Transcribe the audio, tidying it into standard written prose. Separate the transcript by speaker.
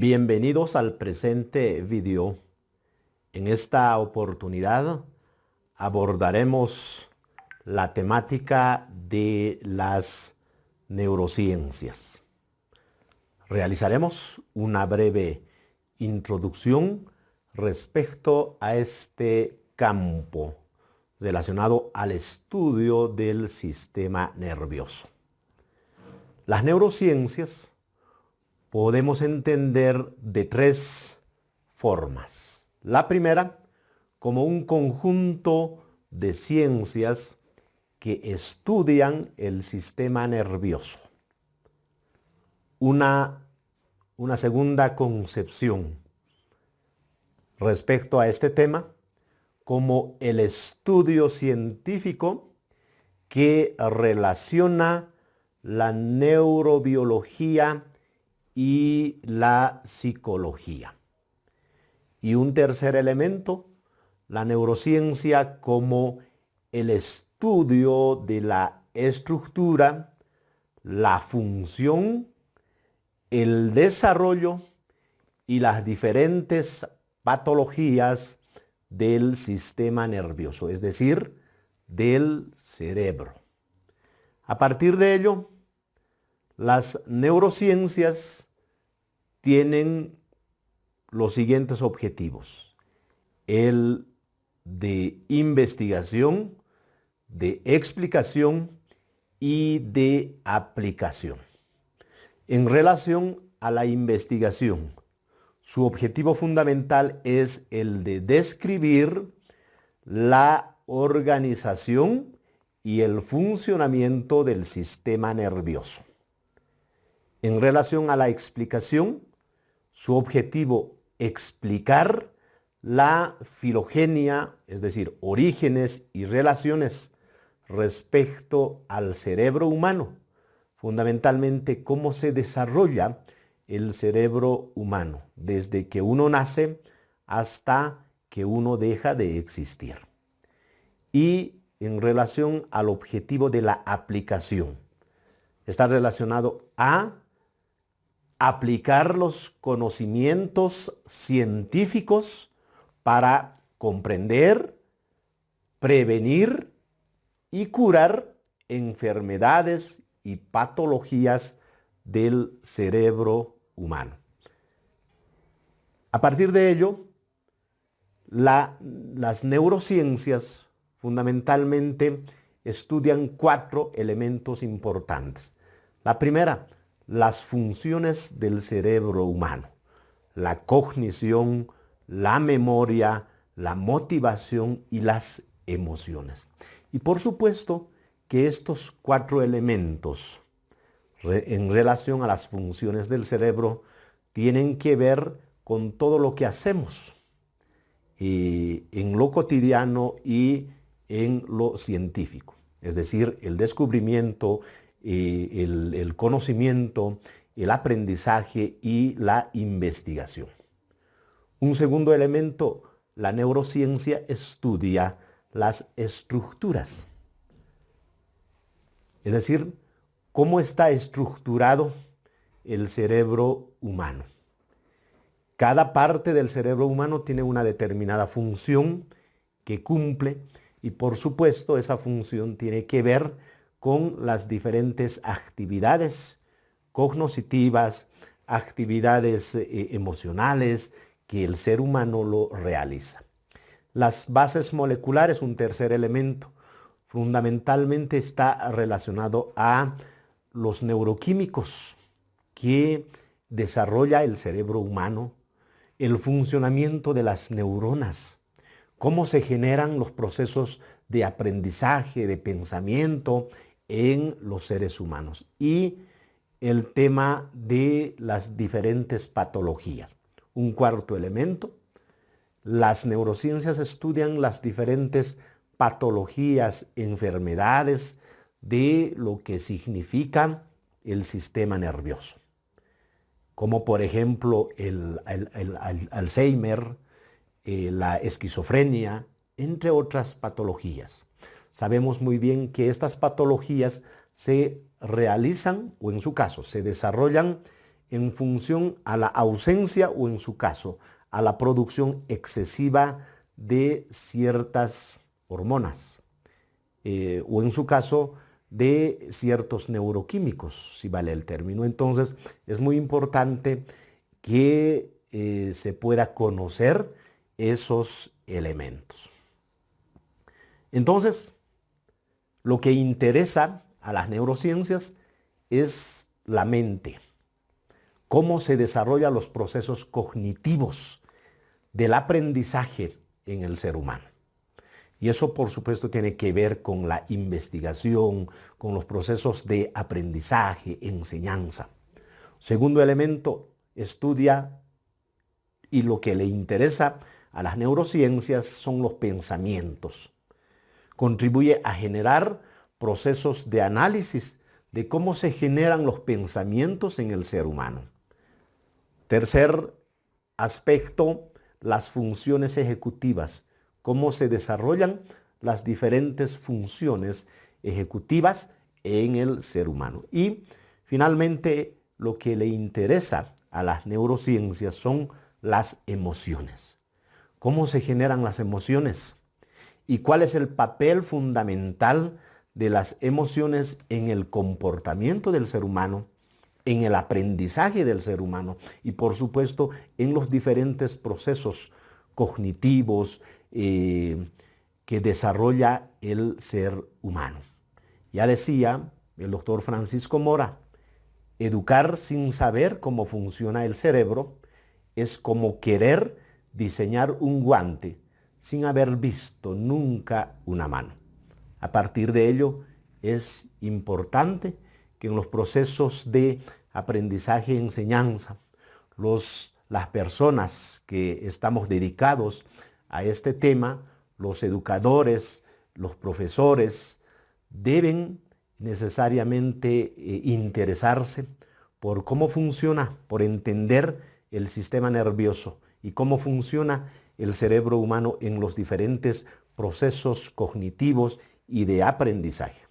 Speaker 1: Bienvenidos al presente video. En esta oportunidad abordaremos la temática de las neurociencias. Realizaremos una breve introducción respecto a este campo relacionado al estudio del sistema nervioso. Las neurociencias podemos entender de tres formas. La primera, como un conjunto de ciencias que estudian el sistema nervioso. Una segunda concepción respecto a este tema, como el estudio científico que relaciona la neurobiología y la psicología. Y un tercer elemento, la neurociencia como el estudio de la estructura, la función, el desarrollo y las diferentes patologías del sistema nervioso, es decir, del cerebro. A partir de ello, las neurociencias tienen los siguientes objetivos: el de investigación, de explicación y de aplicación. En relación a la investigación, su objetivo fundamental es el de describir la organización y el funcionamiento del sistema nervioso. En relación a la explicación, su objetivo explicar la filogenia, es decir, orígenes y relaciones respecto al cerebro humano, fundamentalmente cómo se desarrolla el cerebro humano desde que uno nace hasta que uno deja de existir. Y en relación al objetivo de la aplicación, está relacionado a aplicar los conocimientos científicos para comprender, prevenir y curar enfermedades y patologías del cerebro humano. A partir de ello, las neurociencias fundamentalmente estudian cuatro elementos importantes. La primera, las funciones del cerebro humano: la cognición, la memoria, la motivación y las emociones. Y por supuesto que estos cuatro elementos en relación a las funciones del cerebro tienen que ver con todo lo que hacemos en lo cotidiano y en lo científico, es decir, el descubrimiento, el conocimiento, el aprendizaje y la investigación. Un segundo elemento, la neurociencia estudia las estructuras, es decir, cómo está estructurado el cerebro humano. Cada parte del cerebro humano tiene una determinada función que cumple y, por supuesto, esa función tiene que ver con las diferentes actividades cognitivas, actividades emocionales que el ser humano lo realiza. Las bases moleculares, un tercer elemento, fundamentalmente está relacionado a los neuroquímicos que desarrolla el cerebro humano, el funcionamiento de las neuronas, cómo se generan los procesos de aprendizaje, de pensamiento en los seres humanos, y el tema de las diferentes patologías. Un cuarto elemento, las neurociencias estudian las diferentes patologías, enfermedades de lo que significa el sistema nervioso, como por ejemplo el Alzheimer, la esquizofrenia, entre otras patologías. Sabemos muy bien que estas patologías se realizan, o en su caso, se desarrollan en función a la ausencia o, en su caso, a la producción excesiva de ciertas hormonas o, en su caso, de ciertos neuroquímicos, si vale el término. Entonces, es muy importante que se pueda conocer esos elementos. Entonces, lo que interesa a las neurociencias es la mente, cómo se desarrollan los procesos cognitivos del aprendizaje en el ser humano. Y eso, por supuesto, tiene que ver con la investigación, con los procesos de aprendizaje, enseñanza. Segundo elemento, estudia, y lo que le interesa a las neurociencias son los pensamientos. Contribuye a generar procesos de análisis de cómo se generan los pensamientos en el ser humano. Tercer aspecto, las funciones ejecutivas, cómo se desarrollan las diferentes funciones ejecutivas en el ser humano. Y finalmente, lo que le interesa a las neurociencias son las emociones. ¿Cómo se generan las emociones? ¿Y cuál es el papel fundamental de las emociones en el comportamiento del ser humano, en el aprendizaje del ser humano y, por supuesto, en los diferentes procesos cognitivos que desarrolla el ser humano? Ya decía el doctor Francisco Mora, educar sin saber cómo funciona el cerebro es como querer diseñar un guante sin haber visto nunca una mano. A partir de ello, es importante que en los procesos de aprendizaje y enseñanza, las personas que estamos dedicados a este tema, los educadores, los profesores, deben necesariamente interesarse por cómo funciona, por entender el sistema nervioso y cómo funciona el cerebro humano en los diferentes procesos cognitivos y de aprendizaje.